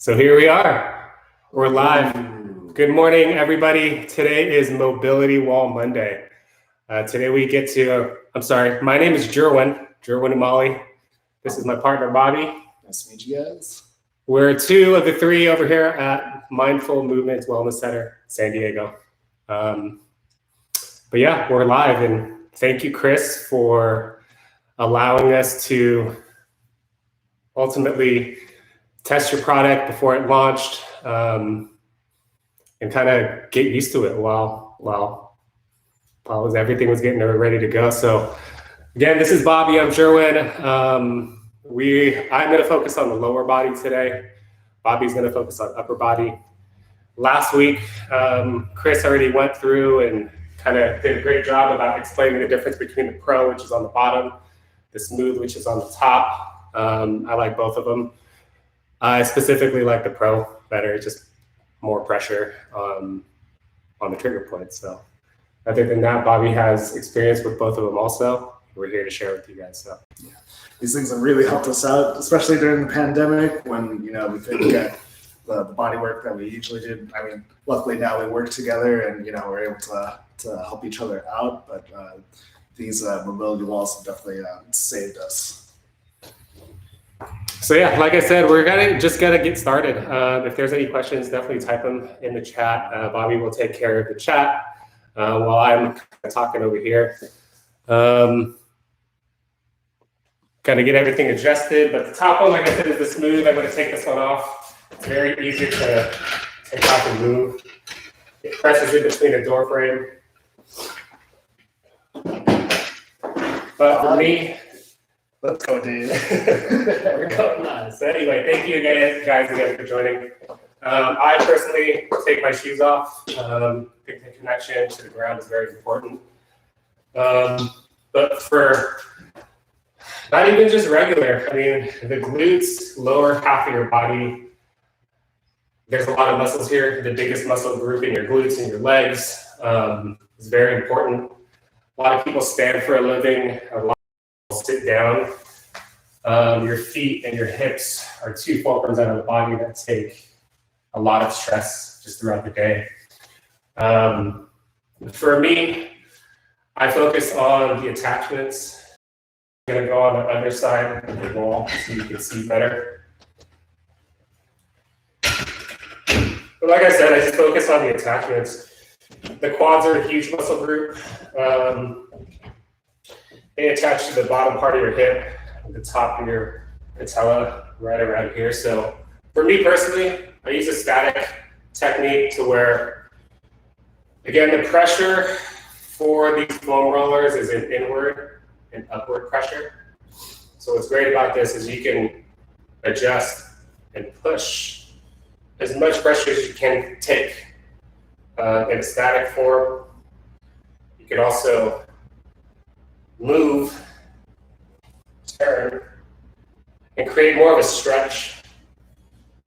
So here we are. We're live. Good morning, everybody. Today is Mobility Wall Monday. Today we get to, my name is Jerwynn Umali. This is my partner, Bobby. Nice to meet you guys. We're two of the three over here at Mindful Movement Wellness Center, San Diego. But yeah, we're live, and thank you, Chris, for allowing us to ultimately test your product before it launched, and kind of get used to it while everything was getting ready to go. So again, this is Bobby. I'm Jerwynn. I'm going to focus on the lower body today. Bobby's going to focus on upper body. Last week, Chris already went through and kind of did a great job about explaining the difference between the Pro, which is on the bottom, the Smooth, which is on the top. I like both of them. I specifically like the Pro better, just more pressure on the trigger points. So other than that, Bobby has experience with both of them also. We're here to share with you guys. So yeah, these things have really helped us out, especially during the pandemic when, we couldn't get the body work that we usually did. I mean, luckily now we work together and, we're able to help each other out. But these mobility walls have definitely saved us. So yeah, like I said, we're just gonna get started. If there's any questions, definitely type them in the chat. Bobby will take care of the chat while I'm talking over here. Kind of get everything adjusted, but the top one, like I said, is the Smooth. I'm gonna take this one off. It's very easy to take off and move. It presses in between the door frame. But for me, let's go, dude. We're going on. So anyway, thank you guys again for joining. I personally take my shoes off. I think the connection to the ground is very important. But for not even just regular, I mean, the glutes, lower half of your body, there's a lot of muscles here. The biggest muscle group in your glutes and your legs is very important. A lot of people stand for a living. A lot of people sit down. Your feet and your hips are two fulcrums out of the body that take a lot of stress just throughout the day. For me, I focus on the attachments. I'm gonna go on the other side of the wall so you can see better. But like I said, I just focus on the attachments. The quads are a huge muscle group. They attach to the bottom part of your hip, the top of your patella, right around here. So for me personally, I use a static technique to where, again, the pressure for these foam rollers is an inward and upward pressure. So what's great about this is you can adjust and push as much pressure as you can take in a static form. You can also move, turn, and create more of a stretch.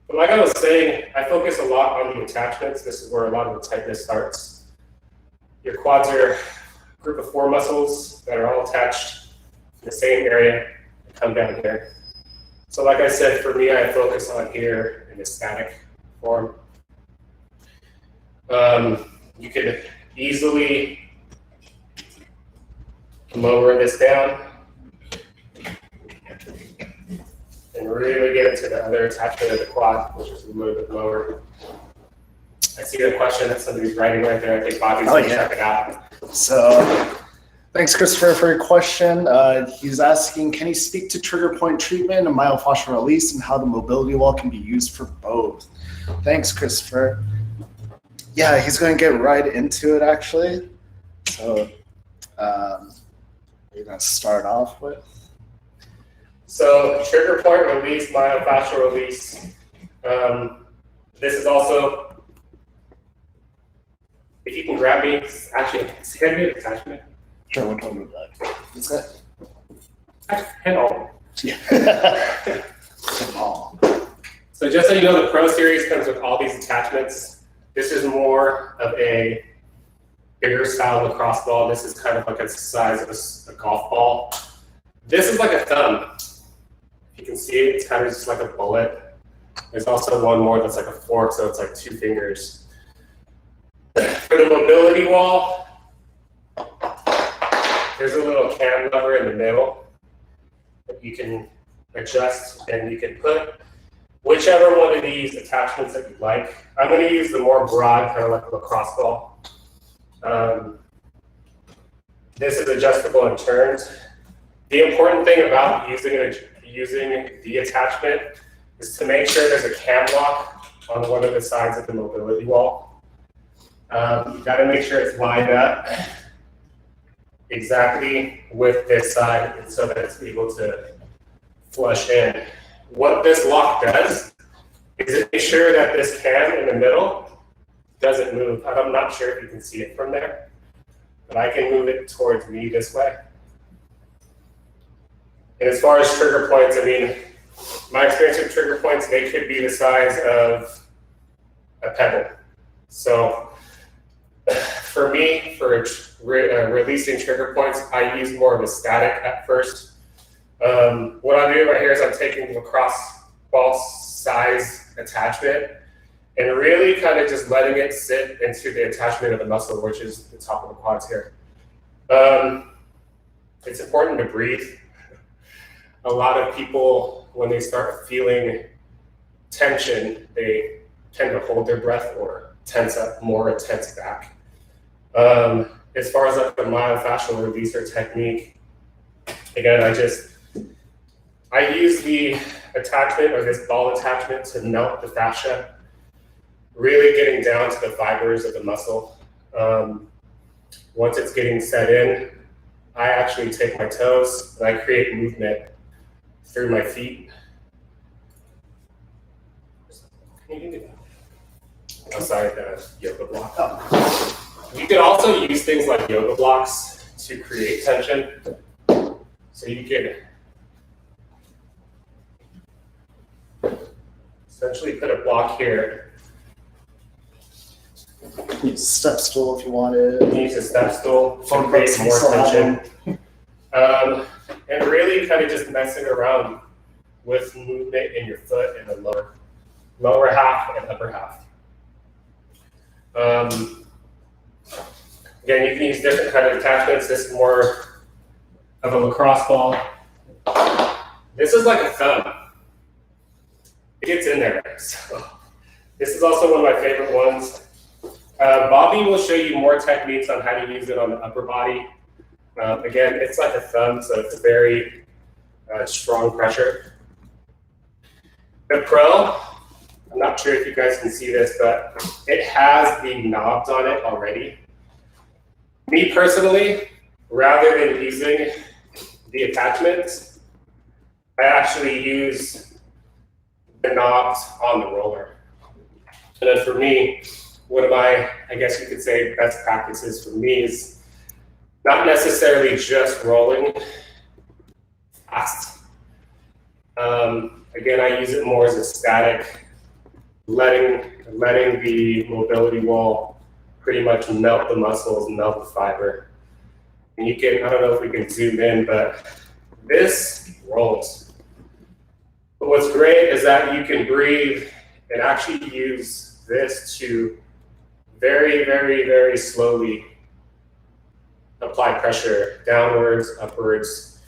But like I was saying, I focus a lot on the attachments. This is where a lot of the tightness starts. Your quads are a group of 4 muscles that are all attached in the same area and come down here. So like I said, for me, I focus on here in a static form. You can easily lower this down and really get into the other attachment of the quad, which is a little bit lower. I see the question that somebody's writing right there. I think Bobby's going to check it out. So thanks, Christopher, for your question. He's asking, can you speak to trigger point treatment and myofascial release and how the mobility wall can be used for both? Thanks, Christopher. Yeah, he's going to get right into it, actually. So we're going to start off with. So trigger point release, myofascial release. This is also, if you can grab me, actually, hand me an attachment. Sure, which one would you like? This guy? Hand all. Yeah. So just so you know, the Pro Series comes with all these attachments. This is more of a bigger style lacrosse ball. This is kind of like the size of a golf ball. This is like a thumb. You can see it, it's kind of just like a bullet. There's also one more that's like a fork, so it's like 2 fingers. For the mobility wall, there's a little cam lever in the middle that you can adjust, and you can put whichever one of these attachments that you like. I'm going to use the more broad, kind of like a lacrosse ball. This is adjustable and turns. The important thing about using the attachment is to make sure there's a cam lock on one of the sides of the mobility wall. You got to make sure it's lined up exactly with this side so that it's able to flush in. What this lock does is it makes sure that this cam in the middle doesn't move. I'm not sure if you can see it from there, but I can move it towards me this way. And as far as trigger points, I mean, my experience with trigger points, they could be the size of a pebble. So for me, for releasing trigger points, I use more of a static at first. What I'm doing right here is I'm taking lacrosse ball size attachment and really kind of just letting it sit into the attachment of the muscle, which is the top of the quads here. It's important to breathe. A lot of people, when they start feeling tension, they tend to hold their breath or tense up more and tense back. As far as like the myofascial release technique, again, I use the attachment or this ball attachment to melt the fascia, really getting down to the fibers of the muscle. Once it's getting set in, I actually take my toes and I create movement through my feet. Can you do that? Outside the yoga block. Oh. You can also use things like yoga blocks to create tension. So you can essentially put a block here. Use a step stool if you wanted. Use a step stool to create more tension. And really kind of just messing around with movement in your foot in the lower half and upper half. Again, you can use different kind of attachments. This is more of a lacrosse ball. This is like a thumb. It gets in there. So this is also one of my favorite ones. Bobby will show you more techniques on how to use it on the upper body. Again, it's like a thumb, so it's a very strong pressure. The Pro, I'm not sure if you guys can see this, but it has the knobs on it already. Me personally, rather than using the attachments, I actually use the knobs on the roller. And then for me, one of my, I guess you could say, best practices for me is not necessarily just rolling fast. Again, I use it more as a static, letting the mobility wall pretty much melt the muscles, melt the fiber. And you can, I don't know if we can zoom in, but this rolls. But what's great is that you can breathe and actually use this to very, very, very slowly apply pressure downwards, upwards.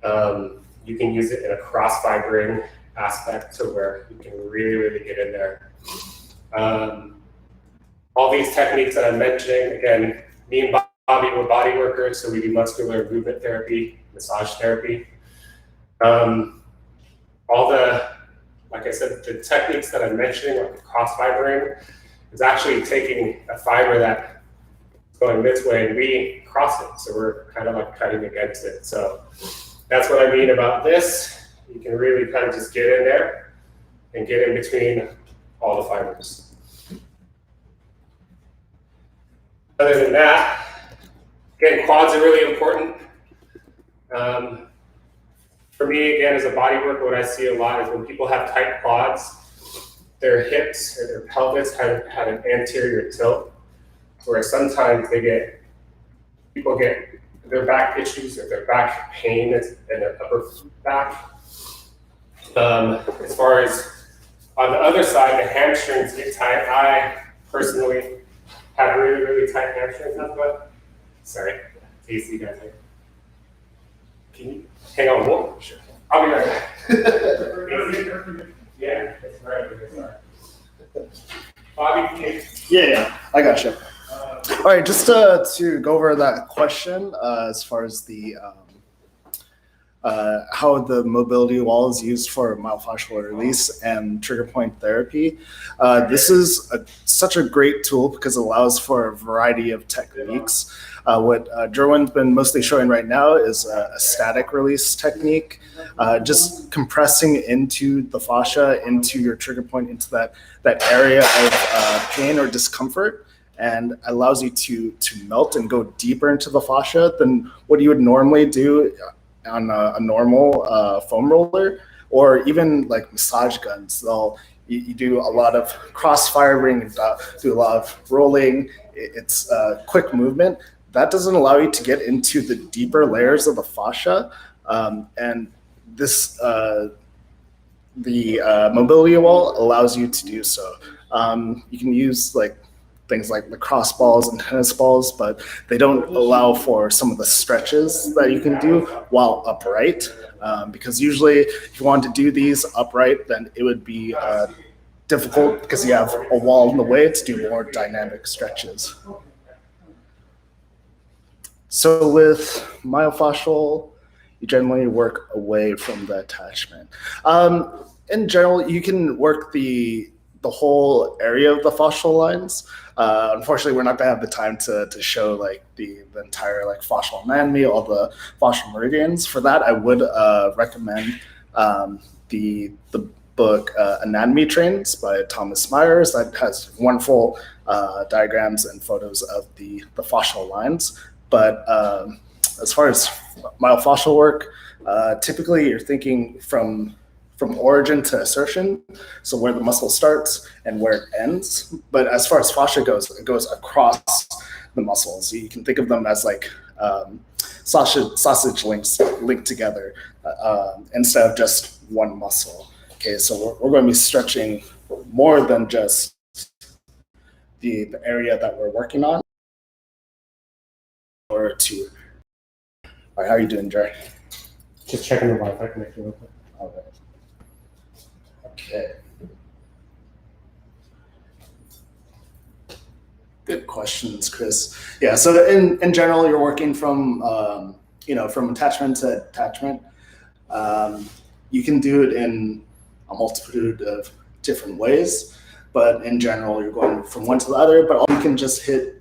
You can use it in a cross-fibering aspect to where you can really, really get in there. All these techniques that I'm mentioning, again, me and Bobby, we're body workers, so we do muscular movement therapy, massage therapy. All the, like I said, the techniques that I'm mentioning, like the cross-fibering, is actually taking a fiber that's going this way and we cross it. So we're kind of like cutting against it. So that's what I mean about this. You can really kind of just get in there and get in between all the fibers. Other than that, again, quads are really important. For me, again, as a body worker, what I see a lot is when people have tight quads, their hips or their pelvis have an anterior tilt, where sometimes people get their back issues or their back pain in their upper back. As far as On the other side, the hamstrings get tight. I personally have really, really tight hamstrings. Sorry, do you see guys here? Can you hang on one? Sure. I'll be right back. Yeah, that's right. Bobby, can you? Yeah, I got you. All right, just to go over that question as far as the how the mobility wall is used for myofascial release and trigger point therapy. This is such a great tool because it allows for a variety of techniques. What Jerwynn's been mostly showing right now is a static release technique, just compressing into the fascia, into your trigger point, into that area of pain or discomfort, and allows you to melt and go deeper into the fascia than what you would normally do on a normal foam roller, or even like massage guns. You do a lot of cross firing, do a lot of rolling. It's quick movement. That doesn't allow you to get into the deeper layers of the fascia, and this the mobility wall allows you to do so. You can use like things like lacrosse balls and tennis balls, but they don't allow for some of the stretches that you can do while upright, because usually if you want to do these upright, then it would be difficult because you have a wall in the way to do more dynamic stretches. So with myofascial, you generally work away from the attachment. In general, you can work the whole area of the fascial lines. Unfortunately, we're not going to have the time to show like the entire like fascial anatomy, all the fascial meridians. For that, I would recommend the book Anatomy Trains by Thomas Myers. That has wonderful diagrams and photos of the fascial lines. But as far as myofascial work, typically you're thinking from origin to assertion, so where the muscle starts and where it ends. But as far as fascia goes, it goes across the muscles. You can think of them as like sausage links linked together instead of just one muscle. Okay, so we're going to be stretching more than just the area that we're working on. Or to, all right, how are you doing, Jerry? Just checking the Wi-Fi connection real quick. All right. Okay. Good questions, Chris. Yeah, so in general, you're working from from attachment to attachment. You can do it in a multitude of different ways, but in general, you're going from one to the other. But you can just hit,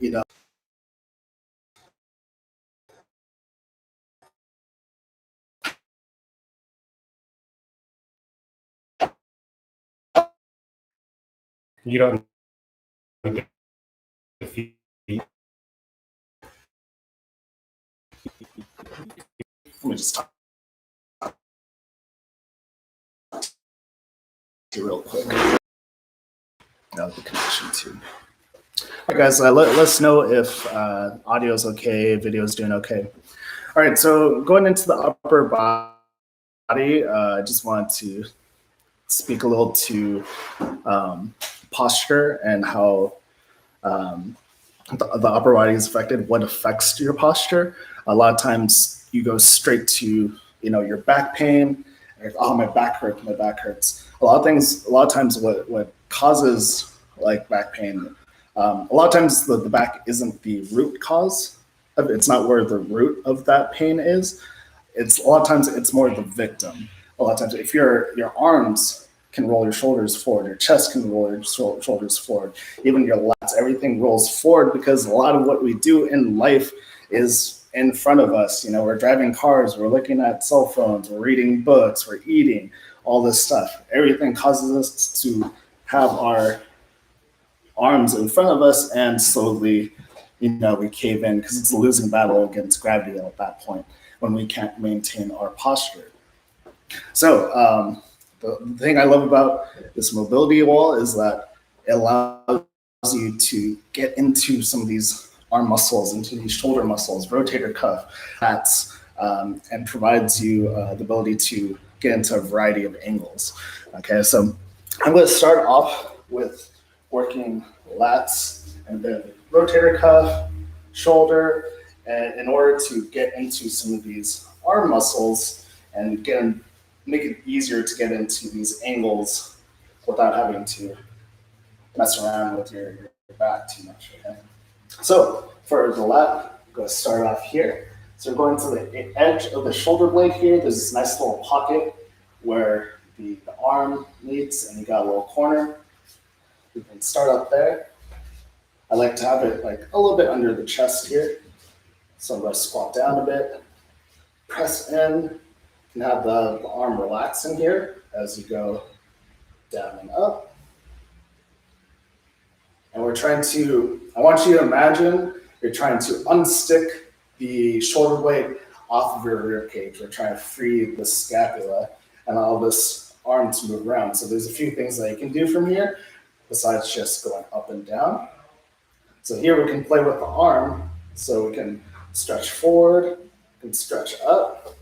You don't need the feet. Let me just talk to you real quick. Now the connection too. All right, guys, let us know if audio is okay, video is doing okay. All right, so going into the upper body, I just wanted to speak a little to posture and how the upper body is affected, what affects your posture. A lot of times you go straight to, your back pain, like, oh, my back hurts. A lot of times what causes like back pain, a lot of times the back isn't the root cause of it. It's not where the root of that pain is. A lot of times it's more the victim. A lot of times if your arms can roll your shoulders forward, your chest can roll your shoulders forward, even your lats, everything rolls forward because a lot of what we do in life is in front of us. We're driving cars, we're looking at cell phones, we're reading books, we're eating, all this stuff. Everything causes us to have our arms in front of us, and slowly, we cave in because it's a losing battle against gravity at that point when we can't maintain our posture. So the thing I love about this mobility wall is that it allows you to get into some of these arm muscles, into these shoulder muscles, rotator cuff, lats, and provides you the ability to get into a variety of angles. Okay, so I'm going to start off with working lats and then rotator cuff, shoulder, and in order to get into some of these arm muscles and make it easier to get into these angles without having to mess around with your back too much. Okay? So for the lat, I'm going to start off here. So we're going to the edge of the shoulder blade here. There's this nice little pocket where the arm meets, and you got a little corner. We can start up there. I like to have it like a little bit under the chest here. So I'm going to squat down a bit, press in, and have the arm relax in here as you go down and up. And I want you to imagine you're trying to unstick the shoulder blade off of your rib cage. We're trying to free the scapula and allow this arm to move around. So there's a few things that you can do from here besides just going up and down. So here we can play with the arm. So we can stretch forward, we can stretch up,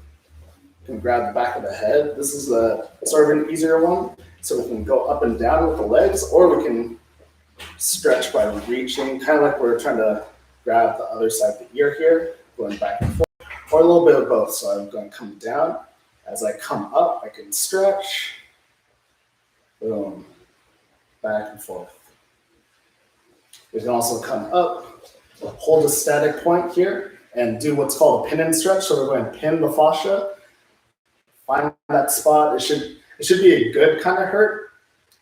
we can grab the back of the head. This is a sort of an easier one. So we can go up and down with the legs, or we can stretch by reaching, kind of like we're trying to grab the other side of the ear here, going back and forth, or a little bit of both. So I'm going to come down. As I come up, I can stretch, boom, back and forth. We can also come up, hold a static point here, and do what's called a pin and stretch. So we're going to pin the fascia, find that spot. It should be a good kind of hurt.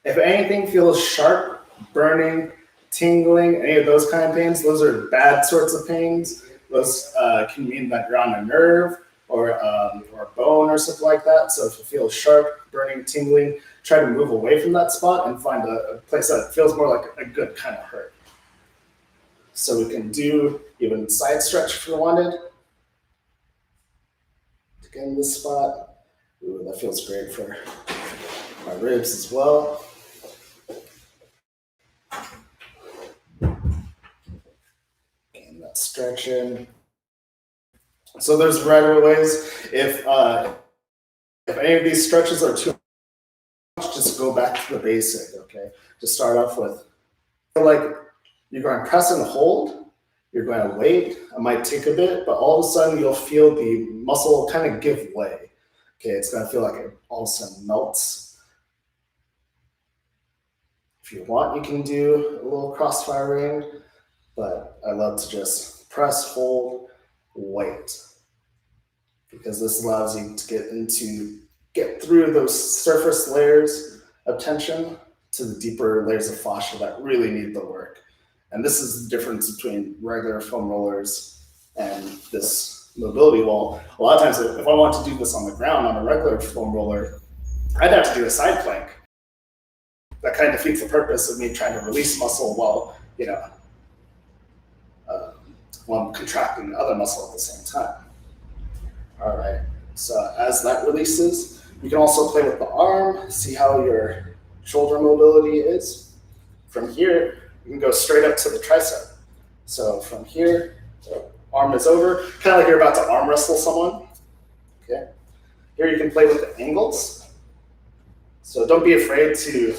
If anything feels sharp, burning, tingling, any of those kind of pains, those are bad sorts of pains. Those can mean that you're on a nerve or a bone or something like that. So if you feel sharp, burning, tingling, try to move away from that spot and find a place that feels more like a good kind of hurt. So we can do even side stretch if you wanted. To get in this spot. Ooh, that feels great for my ribs as well. Getting that stretch in. So there's a variety of ways. If any of these stretches are too much, just go back to the basic, okay? Just start off with, feel like you're going to press and hold, you're going to wait, it might take a bit, but all of a sudden you'll feel the muscle kind of give way. Okay, it's going to feel like it all of a sudden melts. If you want, you can do a little crossfire ring, but I love to just press, hold, wait. Because this allows you to get through those surface layers of tension to the deeper layers of fascia that really need the work. And this is the difference between regular foam rollers and this mobility wall. A lot of times, if I want to do this on the ground on a regular foam roller, I'd have to do a side plank. That kind of defeats the purpose of me trying to release muscle while I'm contracting the other muscle at the same time. All right, so as that releases, you can also play with the arm, see how your shoulder mobility is. From here, you can go straight up to the tricep. So from here, the arm is over, kind of like you're about to arm wrestle someone. Okay. Here you can play with the angles. So don't be afraid to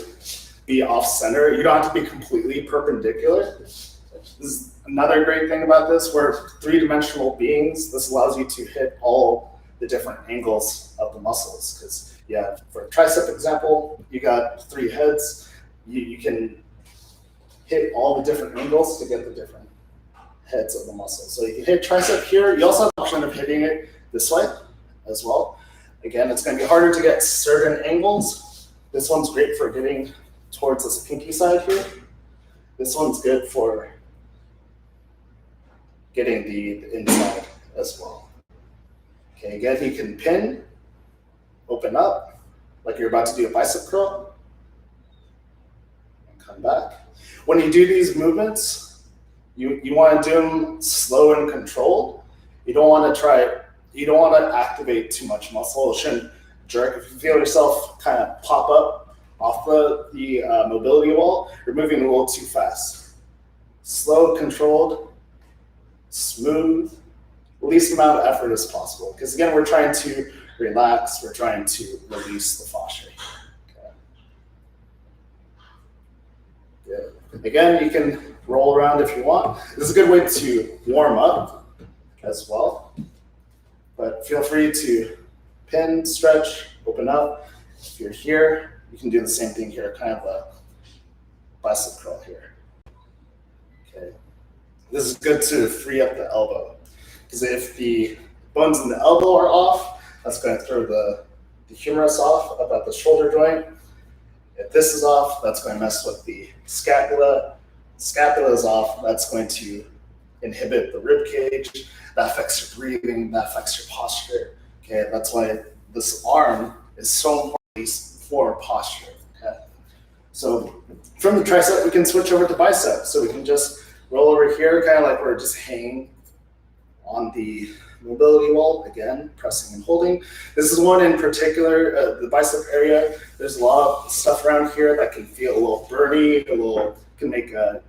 be off center. You don't have to be completely perpendicular. This is another great thing about this. We're three-dimensional beings. This allows you to hit all the different angles of the muscles. Because for a tricep example, you got 3 heads. You can hit all the different angles to get the different heads of the muscle. So you can hit tricep here. You also have the option of hitting it this way as well. Again, it's going to be harder to get certain angles. This one's great for getting towards this pinky side here. This one's good for getting the inside as well. Okay, again, you can pin, open up, like you're about to do a bicep curl, and come back. When you do these movements, you want to do them slow and controlled. You don't want to activate too much muscle. It shouldn't jerk. If you feel yourself kind of pop up off the mobility wall, you're moving a little too fast. Slow, controlled, smooth, least amount of effort as possible. Because again, we're trying to relax, we're trying to release the fascia. Okay. Again, you can roll around if you want. This is a good way to warm up as well. But feel free to pin, stretch, open up. If you're here, you can do the same thing here, kind of a bicep curl here. Okay. This is good to free up the elbow, because if the bones in the elbow are off, that's going to throw the humerus off about the shoulder joint. If this is off, that's going to mess with the scapula. Scapula is off, that's going to inhibit the rib cage. That affects your breathing, that affects your posture. Okay, that's why this arm is so important for posture. Okay? So from the tricep, we can switch over to bicep. So we can just roll over here, kind of like we're just hanging on the mobility wall, again, pressing and holding. This is one in particular, the bicep area. There's a lot of stuff around here that can feel a little burny, can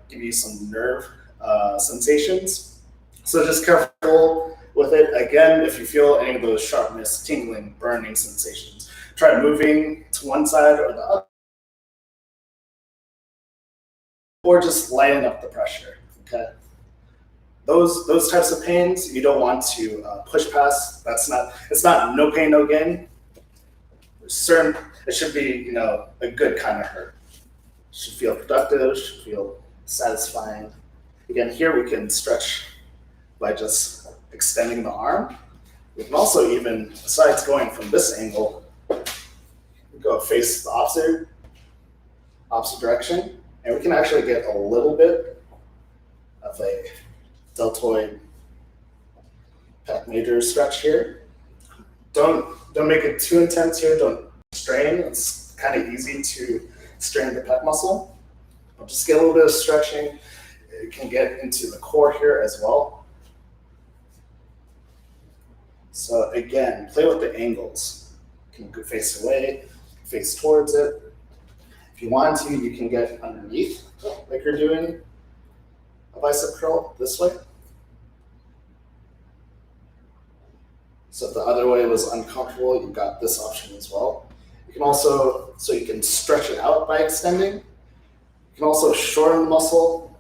give you some nerve sensations. So just careful with it. Again, if you feel any of those sharpness, tingling, burning sensations, try moving to one side or the other, or just lighten up the pressure, okay? Those types of pains, you don't want to push past. It's not no pain, no gain. It should be, a good kind of hurt. It should feel productive, should feel satisfying. Again, here we can stretch by just extending the arm. We can also even, besides going from this angle, go face the opposite direction, and we can actually get a little bit of a deltoid pec major stretch here. Don't make it too intense here. Don't strain. It's kind of easy to strain the pec muscle. But just get a little bit of stretching. It can get into the core here as well. So again, play with the angles. You can face away, face towards it. If you want to, you can get underneath, like you're doing a bicep curl this way. So if the other way was uncomfortable, you've got this option as well. You can also, so you can stretch it out by extending. You can also shorten the muscle,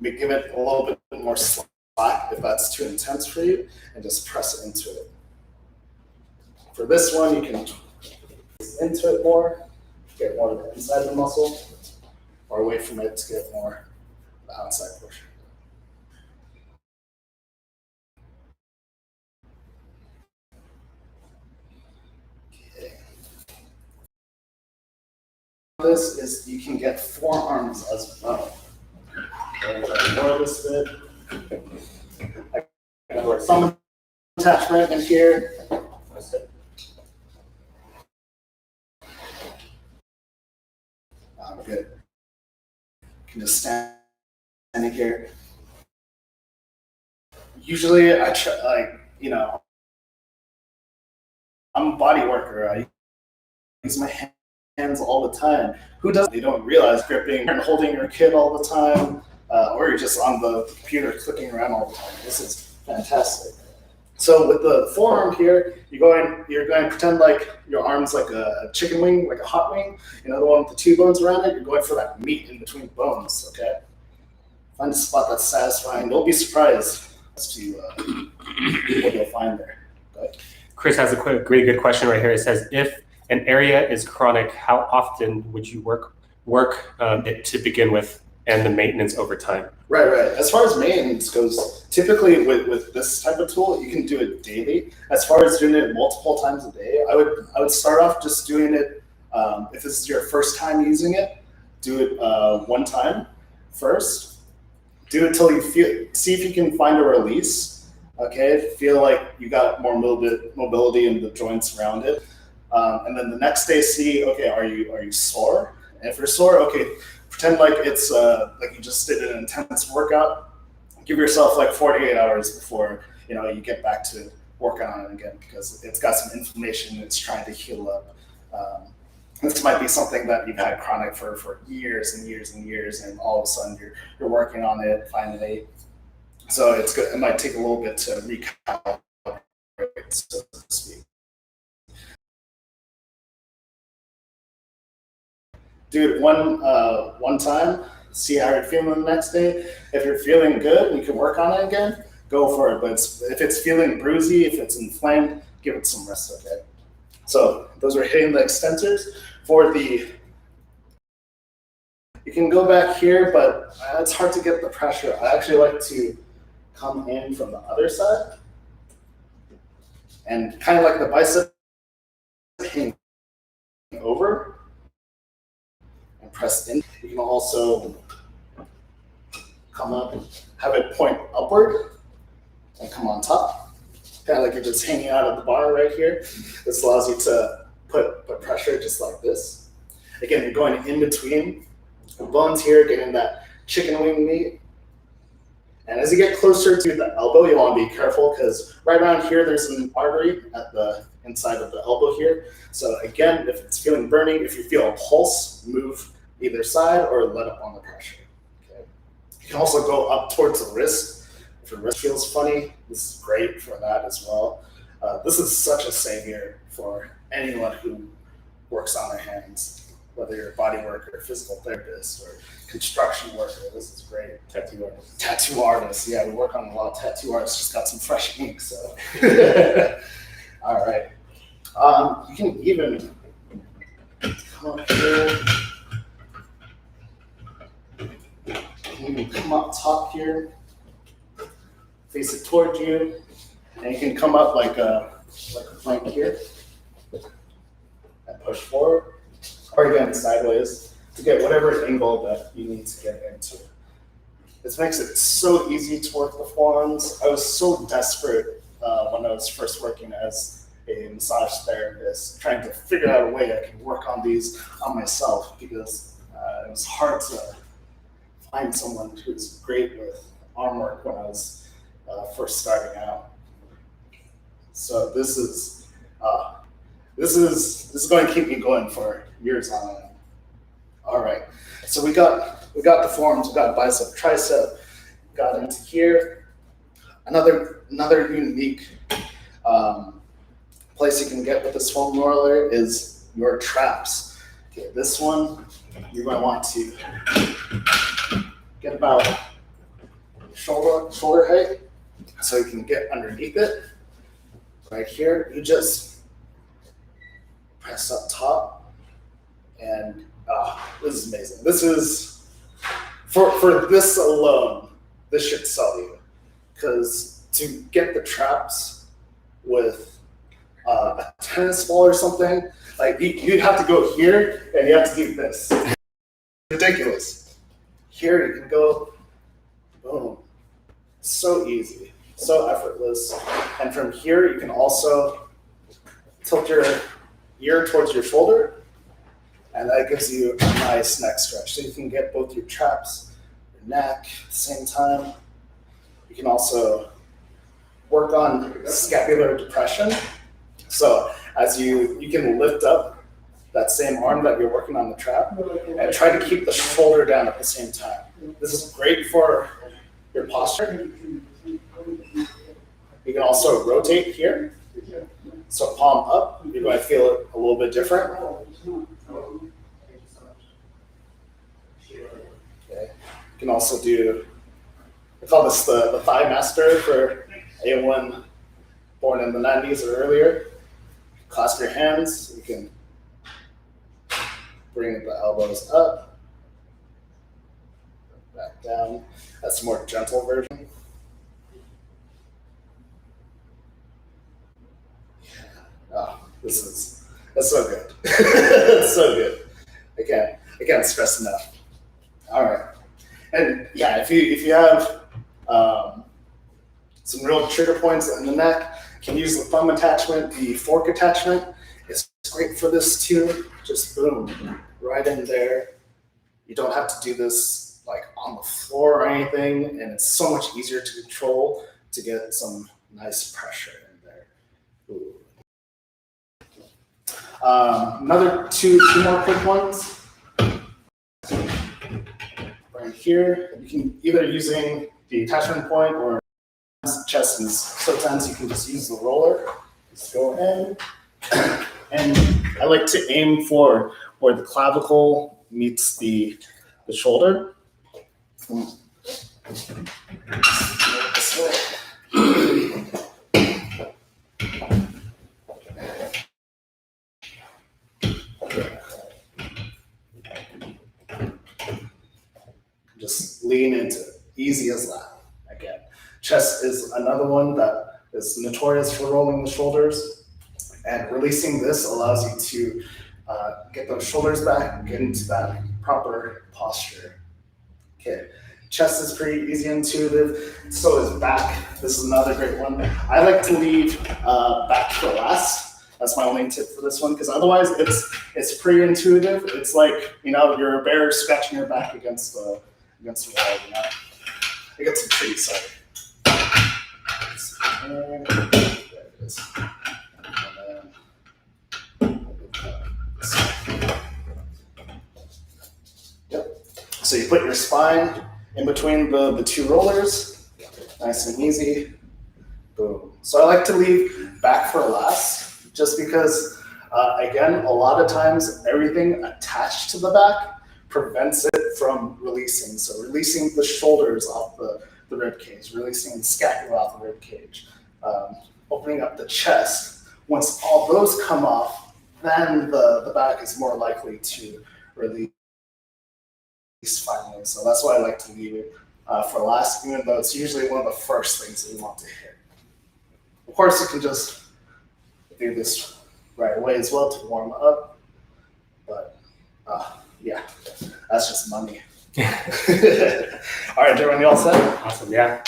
give it a little bit more slack if that's too intense for you, and just press it into it. For this one, you can into it more, get more of the inside of the muscle, or away from it to get more of the outside portion. Okay. This is, you can get forearms as well. Okay, more of this bit. I got some attachment in here. Good. You can just stand in here. Usually I try, I'm a body worker. I use my hands all the time. Who doesn't? You don't realize gripping and holding your kid all the time, or you're just on the computer clicking around all the time. This is fantastic. So with the forearm here, you're going to pretend like your arm's like a chicken wing, like a hot wing. The one with the two bones around it. You're going for that meat in between bones. Okay. Find a spot that's satisfying. Don't be surprised as to what you'll find there. Okay. Chris has a really good question right here. It says, if an area is chronic, how often would you work it to begin with, and the maintenance over time? Right. As far as maintenance goes, typically with this type of tool, you can do it daily. As far as doing it multiple times a day, I would start off just doing it. If this is your first time using it, do it one time first. Do it till you see if you can find a release. Okay, feel like you got more mobility in the joints around it, and then the next day see, okay, are you sore? And if you're sore, okay, pretend like it's like you just did an intense workout. Give yourself like 48 hours before you get back to working on it again, because it's got some inflammation. It's trying to heal up. This might be something that you've had chronic for years and years and years, and all of a sudden you're working on it finally. So it's good. It might take a little bit to recalibrate, so to speak. do it one time, see how you're feeling the next day. If you're feeling good and you can work on it again, go for it. But if it's feeling bruisey, if it's inflamed, give it some rest, okay? So those are hitting the extensors. For the, you can go back here, but it's hard to get the pressure. I actually like to come in from the other side and kind of like the bicep hang over and press in. You can also come up and have it point upward and come on top. Kind of like you're just hanging out at the bar right here. This allows you to put pressure just like this. Again, you're going in between the bones here, getting that chicken wing meat. And as you get closer to the elbow, you want to be careful because right around here, there's an artery at the inside of the elbow here. So again, if it's feeling burning, if you feel a pulse, move either side or let up on the pressure. Okay. You can also go up towards the wrist. If your wrist feels funny, this is great for that as well. This is such a savior for anyone who works on their hands, whether you're a body worker, physical therapist, or construction worker. This is great. Tattoo artist. Tattoo artists. Yeah, we work on a lot of tattoo artists. Just got some fresh ink, so. All right. You can even come up here. You can come up top here, face it towards you, and you can come up like a plank here and push forward, or again sideways to get whatever angle that you need to get into. This makes it so easy to work the forearms. I was so desperate when I was first working as a massage therapist, trying to figure out a way I could work on these on myself because it was hard to find someone who's great with arm work when I was first starting out. So this is going to keep me going for years on end. All right, so we got the forearms, we got bicep, tricep, got into here. Another unique place you can get with this foam roller is your traps. Okay, this one you're going to want to get about shoulder height, so you can get underneath it. Right here, you just press up top, and this is amazing. This is for this alone, this should sell you, because to get the traps with a tennis ball or something, like you'd have to go here and you have to do this. Ridiculous. Here you can go, boom. So easy, so effortless. And from here, you can also tilt your ear towards your shoulder, and that gives you a nice neck stretch. So you can get both your traps, your neck at the same time. You can also work on scapular depression. So as you can lift up that same arm that you're working on the trap and try to keep the shoulder down at the same time. This is great for your posture. You can also rotate here. So palm up, you're going to feel it a little bit different. Okay. You can also do, I call this the thigh master for anyone born in the 90s or earlier. Clasp your hands, you can bring the elbows up, back down. That's a more gentle version. That's so good. It's so good. I can't stress enough. All right, and yeah, if you have some real trigger points in the neck, you can use the thumb attachment, the fork attachment. It's great for this too. Just boom, right in there. You don't have to do this like on the floor or anything, and it's so much easier to control to get some nice pressure in there. Ooh. Another two more quick ones. Right here, you can either using the attachment point or chest is so tense you can just use the roller. Just go in, and I like to aim for where the clavicle meets the shoulder. Just lean into it, easy as that. Again, chest is another one that is notorious for rolling the shoulders, and releasing this allows you to get those shoulders back, get into that proper posture. Okay, chest is pretty easy, intuitive. So is back. This is another great one. I like to leave back for last. That's my only tip for this one, because otherwise it's pretty intuitive. It's like, you're a bear scratching your back against the wall. It gets pretty exciting. There it is. Yep. So you put your spine in between the two rollers, nice and easy. Boom. So I like to leave back for last, just because, again, a lot of times everything attached to the back prevents it from releasing. So releasing the shoulders off the rib cage, releasing the scapula off the rib cage, opening up the chest. Once all those come off, then the back is more likely to release finally. So that's why I like to leave it for last, even though it's usually one of the first things that you want to hit. Of course, you can just do this right away as well to warm up, but yeah, that's just money. All right, Jerwynn, you all set? Awesome, yeah.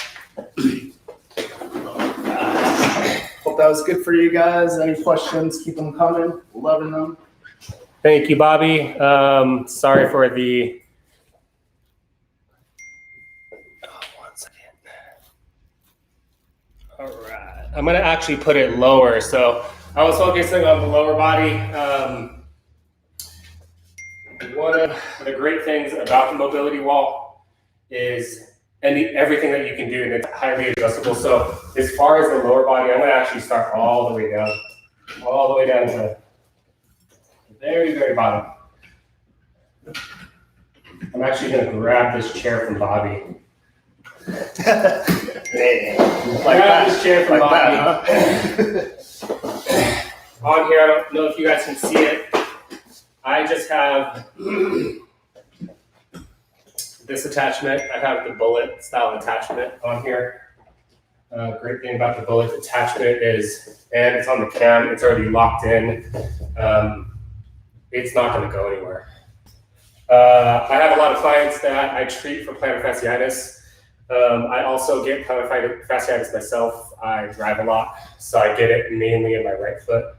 Hope that was good for you guys. Any questions, keep them coming. Loving them. Thank you, Bobby. Sorry for the... one second. All right. I'm going to actually put it lower. So I was focusing on the lower body. One of the great things about the mobility wall is everything that you can do, and it's highly adjustable. So as far as the lower body, I'm going to actually start all the way down to the very, very bottom. I'm actually going to grab this chair from Bobby. Grab this chair from Bobby. On here, I don't know if you guys can see it. I just have this attachment. I have the bullet style attachment on here. Great thing about the bullet attachment is, and it's on the cam, it's already locked in. It's not going to go anywhere. I have a lot of clients that I treat for plantar fasciitis. I also get plantar fasciitis myself. I drive a lot, so I get it mainly in my right foot.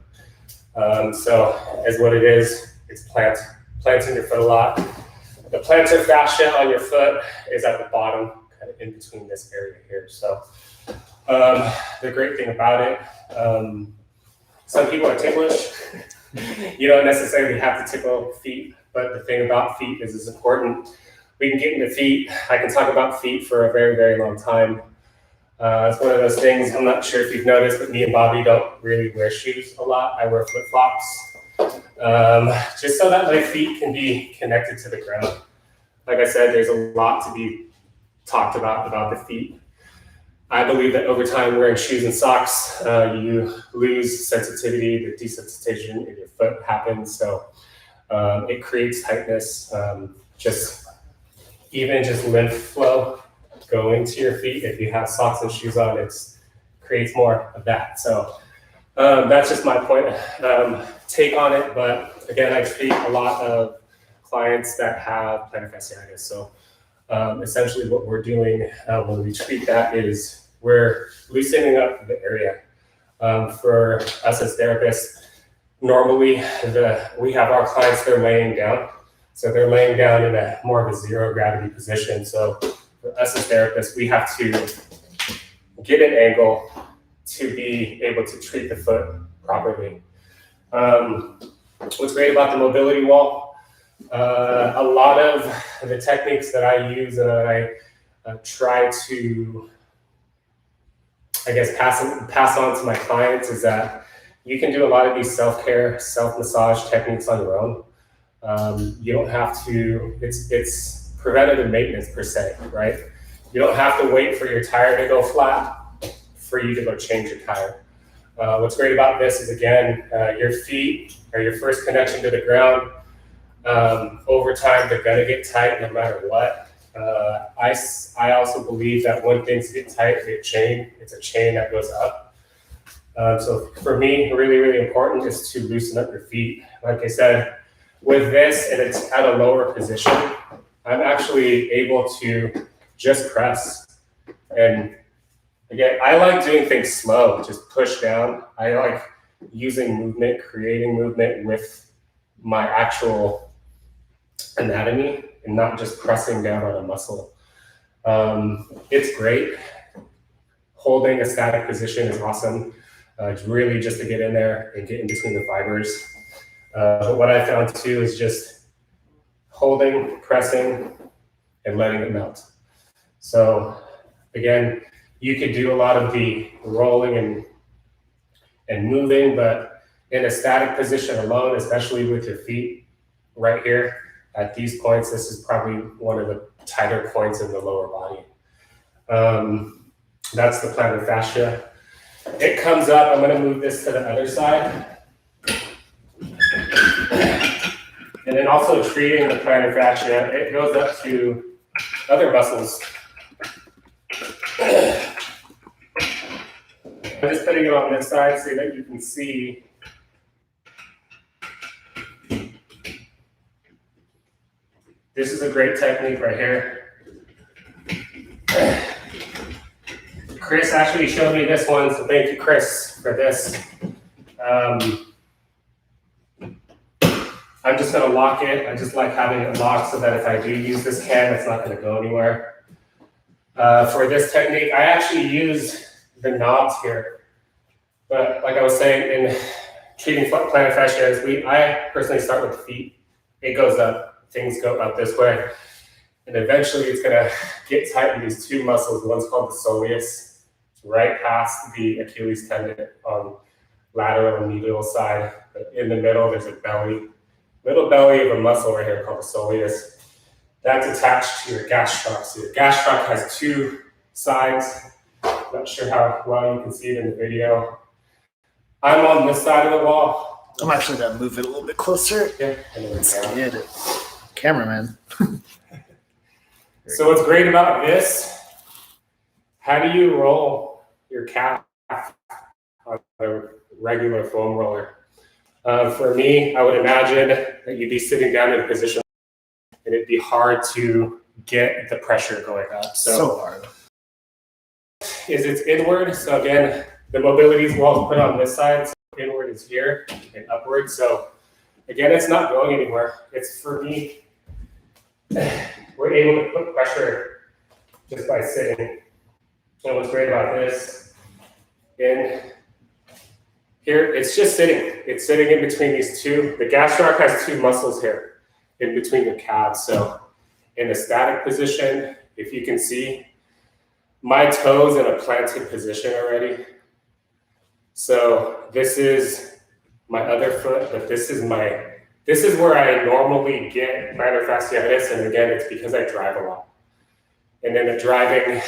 So as what it is, it's planting your foot a lot. The plantar fascia on your foot is at the bottom, kind of in between this area here. So the great thing about it, some people are ticklish. You don't necessarily have to tickle feet, but the thing about feet is it's important. We can get into feet. I can talk about feet for a very, very long time. It's one of those things, I'm not sure if you've noticed, but me and Bobby don't really wear shoes a lot. I wear flip-flops, just so that my feet can be connected to the ground. Like I said, there's a lot to be talked about the feet. I believe that over time wearing shoes and socks, you lose sensitivity, the desensitization in your foot happens. So it creates tightness, just lymph flow going to your feet. If you have socks and shoes on, it creates more of that. So that's just my take on it. But again, I treat a lot of clients that have plantar fasciitis. So essentially what we're doing when we treat that is we're loosening up the area. For us as therapists, normally we have our clients, they're laying down. So they're laying down in a more of a zero gravity position. So for us as therapists, we have to get an angle to be able to treat the foot properly. What's great about the mobility wall, a lot of the techniques that I use and I try to, I guess, pass on to my clients is that you can do a lot of these self-care, self-massage techniques on your own. You don't have to, it's preventative maintenance per se, right? You don't have to wait for your tire to go flat for you to go change your tire. What's great about this is, again, your feet are your first connection to the ground. Over time, they're gonna get tight no matter what. I also believe that when things get tight, it's a chain that goes up. So for me, really, really important is to loosen up your feet. Like I said, with this, and it's at a lower position, I'm actually able to just press. And again, I like doing things slow, just push down. I like using movement, creating movement with my actual anatomy and not just pressing down on a muscle. It's great. Holding a static position is awesome. It's really just to get in there and get in between the fibers. But what I found too is just holding, pressing, and letting it melt. So again, you could do a lot of the rolling and moving, but in a static position alone, especially with your feet right here at these points, this is probably one of the tighter points in the lower body. That's the plantar fascia. It comes up, I'm gonna move this to the other side. And then also treating the plantar fascia, it goes up to other muscles. I'm just putting it on this side so that you can see. This is a great technique right here. Chris actually showed me this one, so thank you, Chris, for this. I'm just gonna lock it. I just like having it locked so that if I do use this cam, it's not gonna go anywhere. For this technique, I actually use the knobs here. But like I was saying, in treating plantar fasciitis, I personally start with the feet. It goes up, things go up this way. And eventually it's gonna get tight in these two muscles. One's called the soleus, right past the Achilles tendon on lateral and medial side. But in the middle, there's a little belly of a muscle right here called the soleus. That's attached to your gastroc. So your gastroc has two sides. Not sure how well you can see it in the video. I'm on this side of the wall. I'm actually gonna move it a little bit closer. Yeah. Let's get it. Cameraman. So what's great about this, how do you roll your calf on a regular foam roller? For me, I would imagine that you'd be sitting down in a position and it'd be hard to get the pressure going up. So hard. Is it's inward. So again, the mobility is put on this side. So inward is here and upward. So again, it's not going anywhere. It's for me, we're able to put pressure just by sitting. And what's great about this, in here, it's just sitting. It's sitting in between these two. The gastroc has two muscles here in between the calves. So in a static position, if you can see, my toes in a planted position already. So this is my other foot, but this is where I normally get plantar fasciitis. And again, it's because I drive a lot. And then the driving,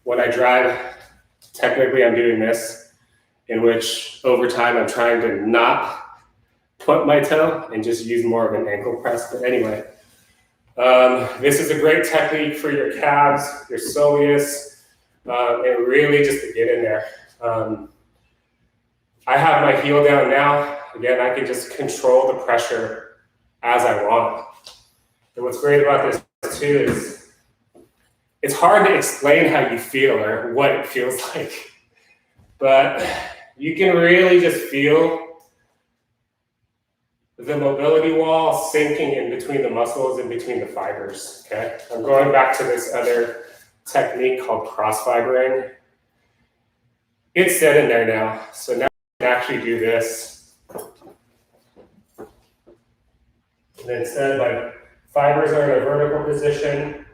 when I drive, technically I'm doing this, in which over time I'm trying to not put my toe and just use more of an ankle press. But anyway, this is a great technique for your calves, your soleus, and really just to get in there. I have my heel down now. Again, I can just control the pressure as I want. And what's great about this too is it's hard to explain how you feel or what it feels like, but you can really just feel the mobility wall sinking in between the muscles, in between the fibers, okay? I'm going back to this other technique called cross-fibering. It's set in there now, so now I can actually do this. And instead, my fibers are in a vertical position.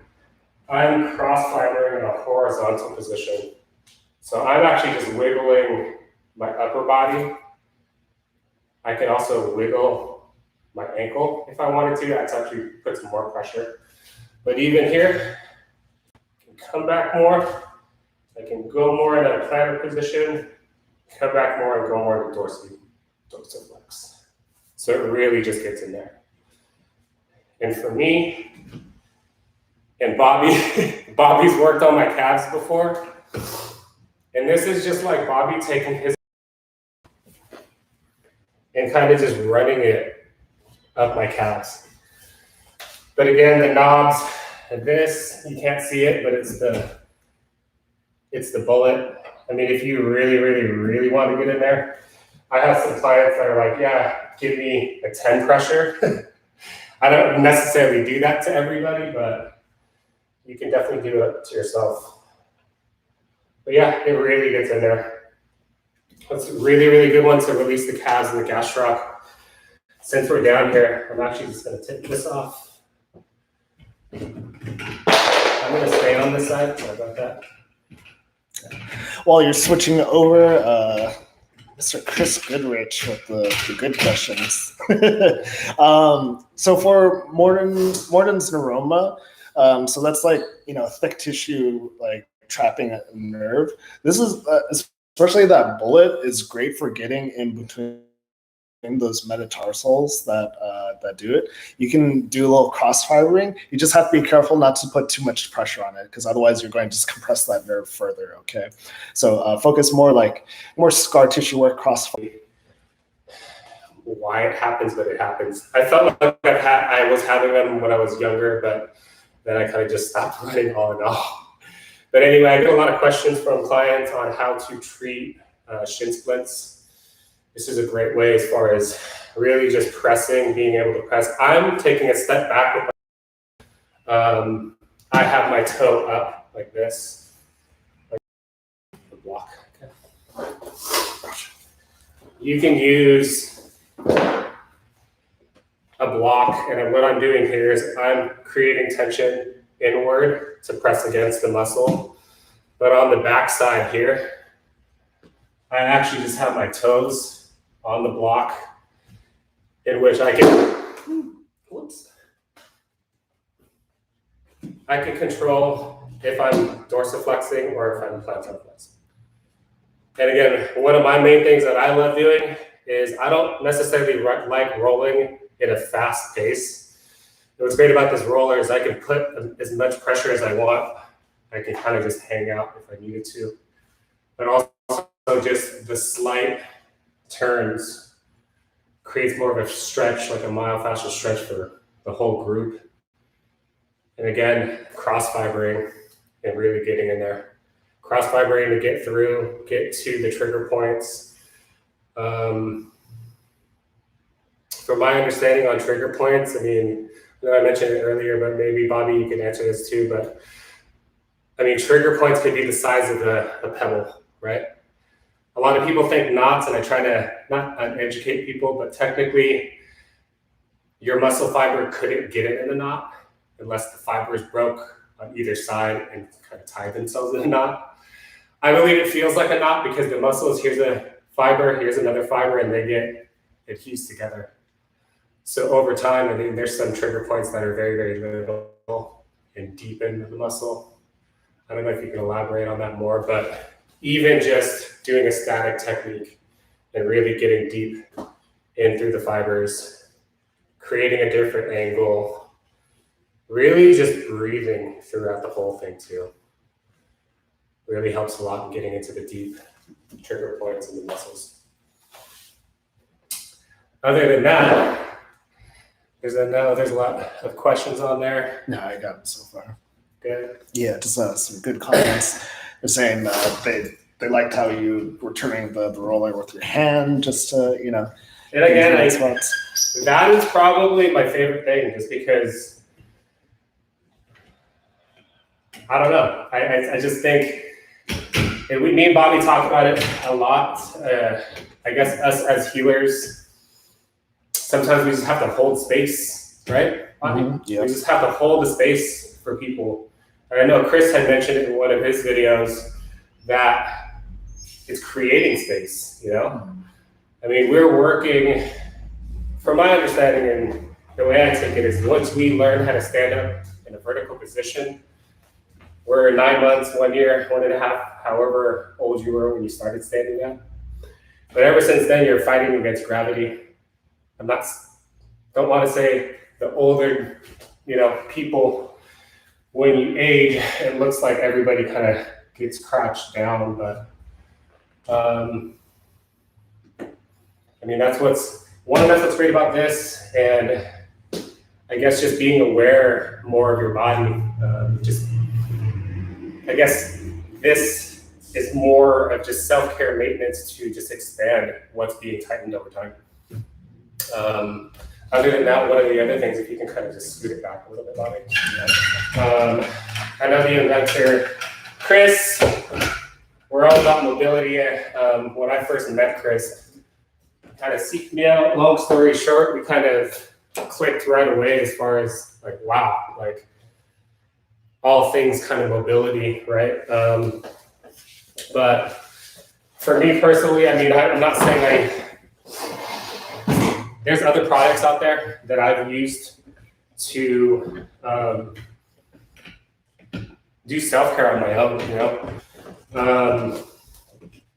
I'm cross-fibering in a horizontal position. So I'm actually just wiggling my upper body. I can also wiggle my ankle if I wanted to. That's actually put some more pressure. But even here, I can come back more. I can go more in a plantar position, come back more and go more to dorsiflex. So it really just gets in there. And for me, and Bobby's worked on my calves before. And this is just like Bobby taking his and kind of just running it up my calves. But again, the knobs, this, you can't see it, but it's the bullet. I mean, if you really, really, really want to get in there, I have some clients that are like, yeah, give me a 10 pressure. I don't necessarily do that to everybody, but you can definitely do it to yourself. But yeah, it really gets in there. It's a really, really good one to release the calves and the gastroc. Since we're down here, I'm actually just going to take this off. I'm going to stay on this side. Sorry about that. While you're switching over, Mr. Chris Goodrich with the good questions. So for Morden's neuroma, so that's like, thick tissue, like trapping a nerve. This is, especially that bullet is great for getting in between those metatarsals that do it. You can do a little cross fibering. You just have to be careful not to put too much pressure on it, because otherwise you're going to just compress that nerve further. Okay, so focus more scar tissue work, cross fibering. Why it happens, but it happens. I felt like I was having them when I was younger, but then I kind of just stopped running all in all. But anyway, I get a lot of questions from clients on how to treat shin splits. This is a great way as far as really just pressing, being able to press. I'm taking a step back with I have my toe up like this. Like the block. Okay. You can use a block, and what I'm doing here is I'm creating tension inward to press against the muscle. But on the back side here, I actually just have my toes on the block, in which I can control if I'm dorsiflexing or if I'm plantar flexing. And again, one of my main things that I love doing is I don't necessarily like rolling at a fast pace. What's great about this roller is I can put as much pressure as I want. I can kind of just hang out if I needed to. But also just the slight turns creates more of a stretch, like a myofascial stretch for the whole group. And again, cross fibering and really getting in there. Cross fibering to get to the trigger points. From my understanding on trigger points, I mean, I mentioned it earlier, but maybe Bobby, you can answer this too, but I mean, trigger points could be the size of a pebble, right? A lot of people think knots, and I try to not uneducate people, but technically your muscle fiber couldn't get it in a knot unless the fibers broke on either side and kind of tied themselves in a knot. I believe it feels like a knot because the muscles, here's a fiber, here's another fiber, and they get adhesed together. So over time, I mean, there's some trigger points that are very, very little and deepen the muscle. I don't know if you can elaborate on that more, but even just doing a static technique and really getting deep in through the fibers, creating a different angle, really just breathing throughout the whole thing too, really helps a lot in getting into the deep trigger points in the muscles. Other than that, there's a lot of questions on there. No, I got it so far. Good. Yeah, just some good comments. They're saying they liked how you were turning the roller with your hand, just to, And again, that is probably my favorite thing, just because, I don't know. I just think, me and Bobby talk about it a lot. I guess us as healers, sometimes we just have to hold space, right? Mm-hmm. Yeah. We just have to hold the space for people. And I know Chris had mentioned it in one of his videos that it's creating space, I mean, we're working from my understanding and the way I take it is once we learn how to stand up in a vertical position, we're 9 months, 1 year, 1.5, however old you were when you started standing up. But ever since then, you're fighting against gravity. Don't want to say the older, people, when you age, it looks like everybody kind of gets crouched down, but that's what's great about this, and I guess just being aware more of your body. I guess this is more of just self-care maintenance to just expand what's being tightened over time. Other than that, one of the other things, if you can kind of just scoot it back a little bit, Bobby. I know the inventor, Chris, we're all about mobility. When I first met Chris, kind of seeked me out. Long story short, we kind of clicked right away as far as wow, all things kind of mobility, right? But for me personally, I'm not saying there's other products out there that I've used to do self-care on my own,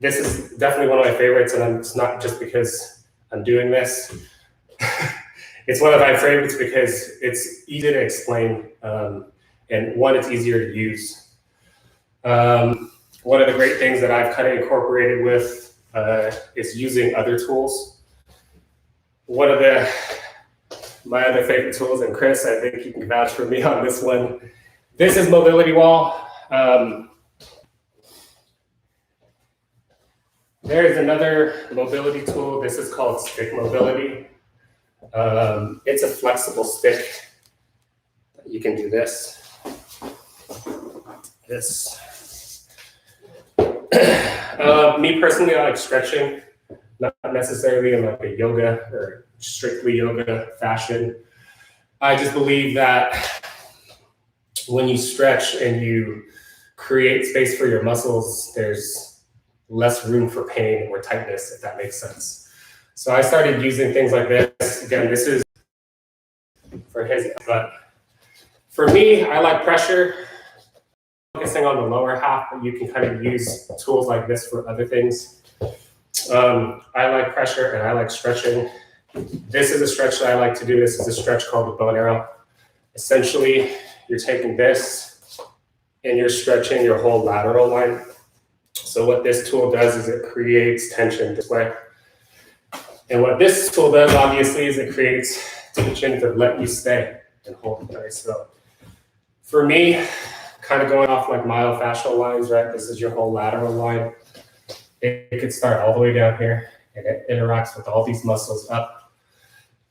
This is definitely one of my favorites, and it's not just because I'm doing this. It's one of my favorites because it's easy to explain, and one, it's easier to use. One of the great things that I've kind of incorporated with is using other tools. One of my other favorite tools, and Chris, I think you can vouch for me on this one. This is mobility wall. There's another mobility tool. This is called stick mobility. It's a flexible stick. You can do this. Me personally, I like stretching, not necessarily in a yoga or strictly yoga fashion. I just believe that when you stretch and you create space for your muscles, there's less room for pain or tightness, if that makes sense. So I started using things like this. Again, this is for his, but for me, I like pressure, focusing on the lower half, but you can kind of use tools like this for other things. I like pressure and I like stretching. This is a stretch that I like to do. This is a stretch called the bow and arrow. Essentially, you're taking this and you're stretching your whole lateral line. So what this tool does is it creates tension this way. And what this tool does, obviously, is it creates tension to let you stay and hold in place. So for me, kind of going off myofascial lines, right? This is your whole lateral line. It could start all the way down here, and it interacts with all these muscles up.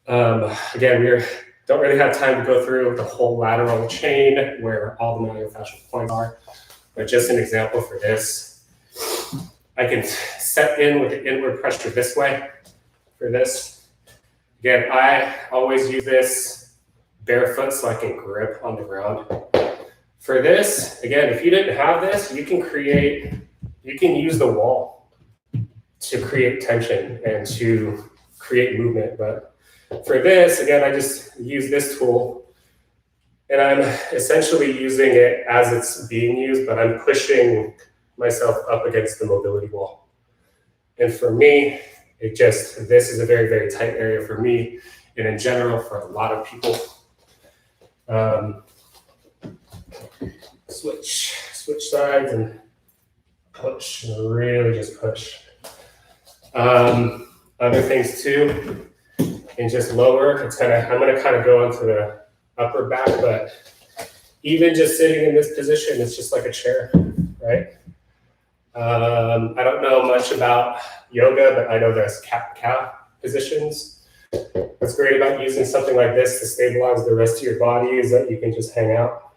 Again, we don't really have time to go through the whole lateral chain where all the myofascial points are, but just an example for this. I can set in with the inward pressure this way for this. Again, I always use this barefoot so I can grip on the ground. For this, again, if you didn't have this, you can use the wall to create tension and to create movement. But for this, again, I just use this tool and I'm essentially using it as it's being used, but I'm pushing myself up against the mobility wall. And for me, this is a very, very tight area for me and in general for a lot of people. Switch sides and push, really just push. Other things too, and just lower, I'm gonna kind of go into the upper back, but even just sitting in this position, it's just like a chair, right? I don't know much about yoga, but I know there's cat-cow positions. What's great about using something like this to stabilize the rest of your body is that you can just hang out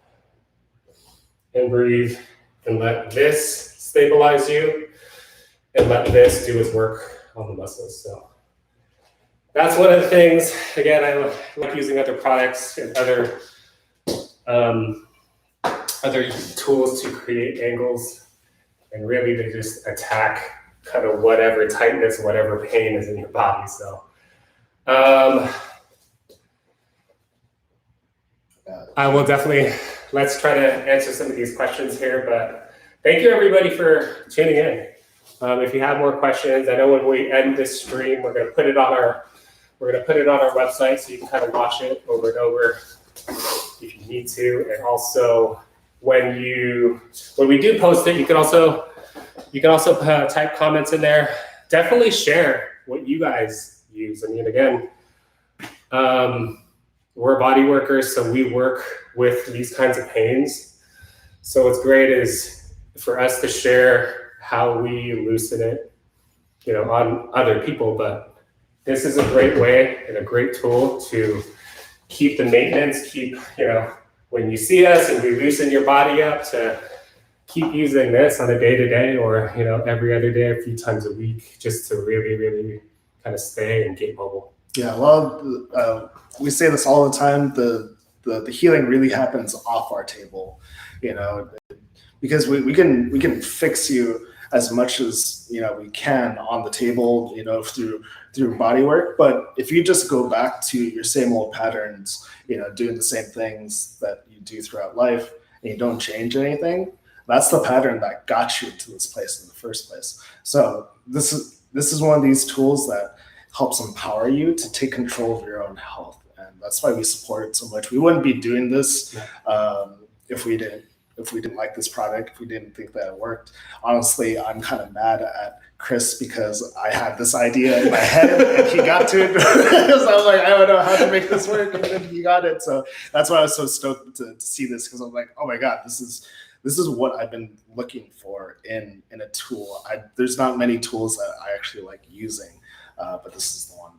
and breathe and let this stabilize you and let this do its work on the muscles. So that's one of the things. Again, I like using other products and other tools to create angles and really to just attack kind of whatever tightness, whatever pain is in your body. So I will definitely, let's try to answer some of these questions here, but thank you everybody for tuning in. If you have more questions, I know when we end this stream, we're going to put it on our website so you can kind of watch it over and over if you need to. And also when we do post it, you can also type comments in there. Definitely share what you guys use. I mean, again, we're body workers, so we work with these kinds of pains. So what's great is for us to share how we loosen it, on other people. But this is a great way and a great tool to keep the maintenance, when you see us and we loosen your body up, to keep using this on a day-to-day or, every other day, a few times a week, just to really, really kind of stay and get mobile. Yeah, well, we say this all the time. The healing really happens off our table, because we can fix you as much as we can on the table, through body work. But if you just go back to your same old patterns, doing the same things that you do throughout life, and you don't change anything, that's the pattern that got you to this place in the first place. So this is one of these tools that helps empower you to take control of your own health, and that's why we support it so much. We wouldn't be doing this if we didn't like this product, if we didn't think that it worked. Honestly, I'm kind of mad at Chris because I had this idea in my head and he got to it. So I was like, I don't know how to make this work, and then he got it. So that's why I was so stoked to see this, because I'm like, oh my God, this is what I've been looking for in a tool. There's not many tools that I actually like using, but this is the one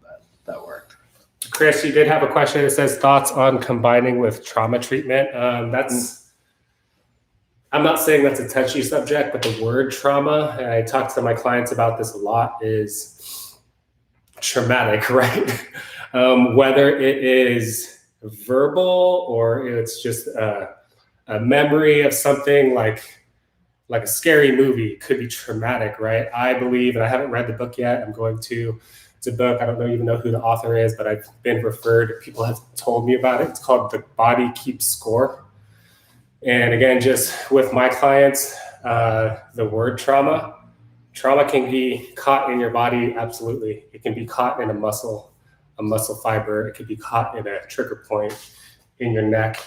that worked. Chris, you did have a question that says thoughts on combining with trauma treatment. I'm not saying that's a touchy subject, but the word trauma, and I talk to my clients about this a lot, is traumatic, right? Whether it is verbal or it's just a memory of something like a scary movie, could be traumatic, right? I believe, and I haven't read the book yet, I'm going to. It's a book, I don't even know who the author is, but I've been referred, people have told me about it. It's called The Body Keeps Score. And again, just with my clients, the word trauma can be caught in your body, absolutely. It can be caught in a muscle fiber. It could be caught in a trigger point in your neck,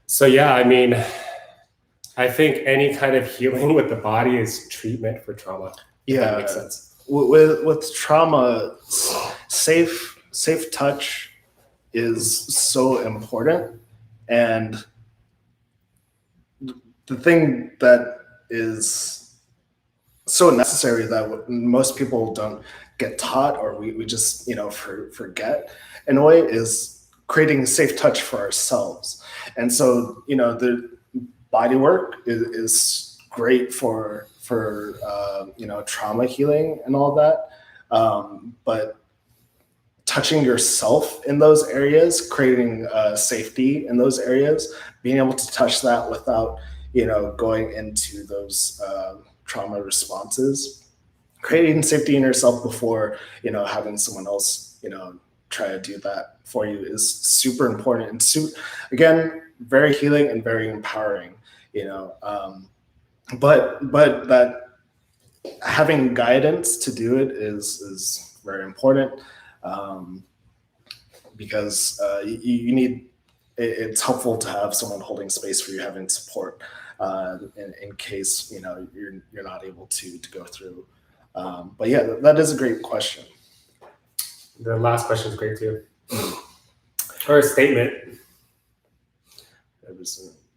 So yeah, I mean, I think any kind of healing with the body is treatment for trauma. Yeah, that makes sense. With trauma, safe touch is so important. And the thing that is so necessary that most people don't get taught, or we just forget in a way, is creating safe touch for ourselves. And so the body work is great for trauma healing and all that, but touching yourself in those areas, creating safety in those areas, being able to touch that without, going into those trauma responses, creating safety in yourself before, having someone else, try to do that for you is super important. And again, very healing and very empowering, but that having guidance to do it is very important. Because you need, it's helpful to have someone holding space for you, having support in case you're not able to go through. But yeah, that is a great question. The last question is great too, or a statement.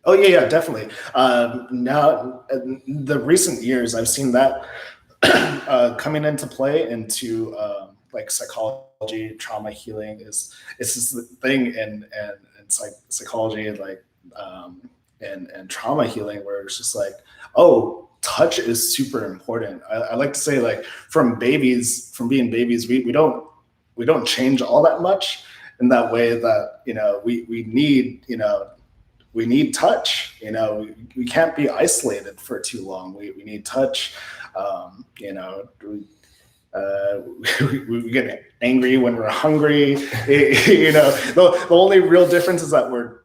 Oh yeah, definitely. Now, in the recent years, I've seen that coming into play into like psychology. Trauma healing is this thing in psychology, like and trauma healing, where it's just like, oh, touch is super important. I like to say, like, from being babies, we don't change all that much in that way that we need touch. We can't be isolated for too long. We need touch. we get angry when we're hungry. The only real difference is that we're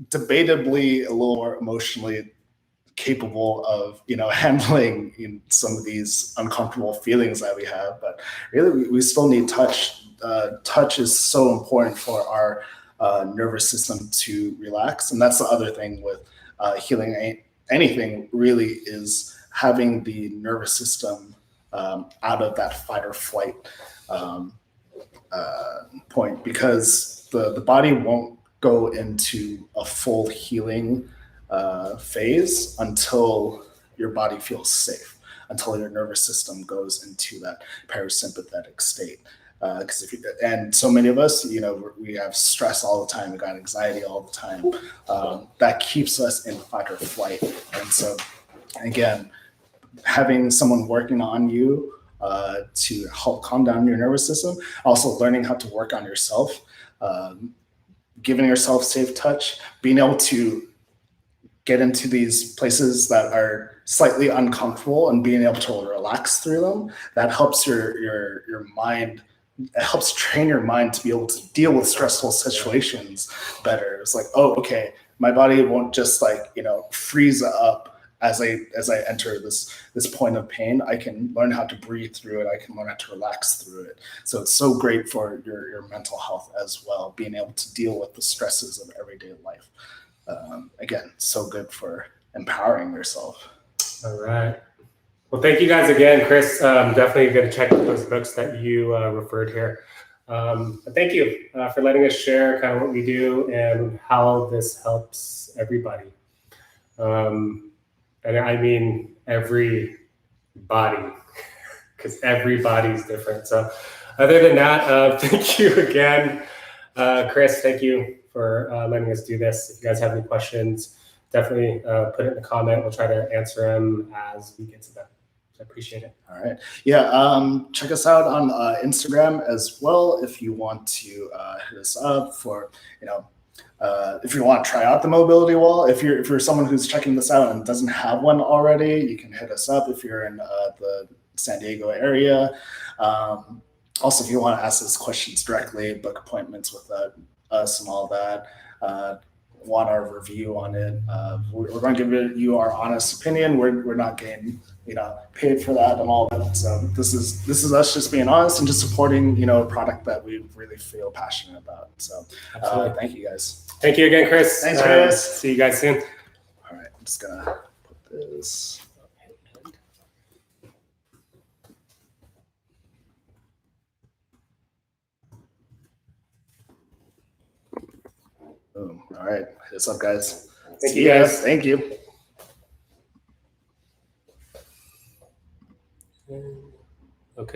debatably a little more emotionally capable of handling some of these uncomfortable feelings that we have. But really, we still need touch. Touch is so important for our nervous system to relax, and that's the other thing with healing anything really, is having the nervous system out of that fight or flight point, because the body won't go into a full healing phase until your body feels safe, until your nervous system goes into that parasympathetic state. Because and so many of us, we have stress all the time, we got anxiety all the time. That keeps us in fight or flight. And so, again, having someone working on you to help calm down your nervous system, also learning how to work on yourself, giving yourself safe touch, being able to get into these places that are slightly uncomfortable and being able to relax through them, that helps your mind. It helps train your mind to be able to deal with stressful situations better. It's like, oh, okay, my body won't just freeze up as I enter this point of pain. I can learn how to breathe through it. I can learn how to relax through it. So it's so great for your mental health as well, being able to deal with the stresses of everyday life. Again, so good for empowering yourself. All right. Well, thank you guys again, Chris. Definitely going to check out those books that you referred here. But thank you for letting us share kind of what we do and how this helps everybody. And I mean everybody, because everybody's different. So other than that, thank you again, Chris. Thank you for letting us do this. If you guys have any questions, definitely put it in the comment. We'll try to answer them as we get to them. I appreciate it. All right. Yeah. Check us out on Instagram as well if you want to hit us up for, if you want to try out the mobility wall. If you're someone who's checking this out and doesn't have one already, you can hit us up if you're in the San Diego area. Also, if you want to ask us questions directly, book appointments with us and all that, want our review on it, we're going to give you our honest opinion. We're not getting paid for that and all that. So this is us just being honest and just supporting a product that we really feel passionate about. So thank you guys. Thank you again, Chris. Thanks, Chris. See you guys soon. All right, I'm just gonna put this. Boom. All right, what's up, guys? Thank you, guys. Thank you.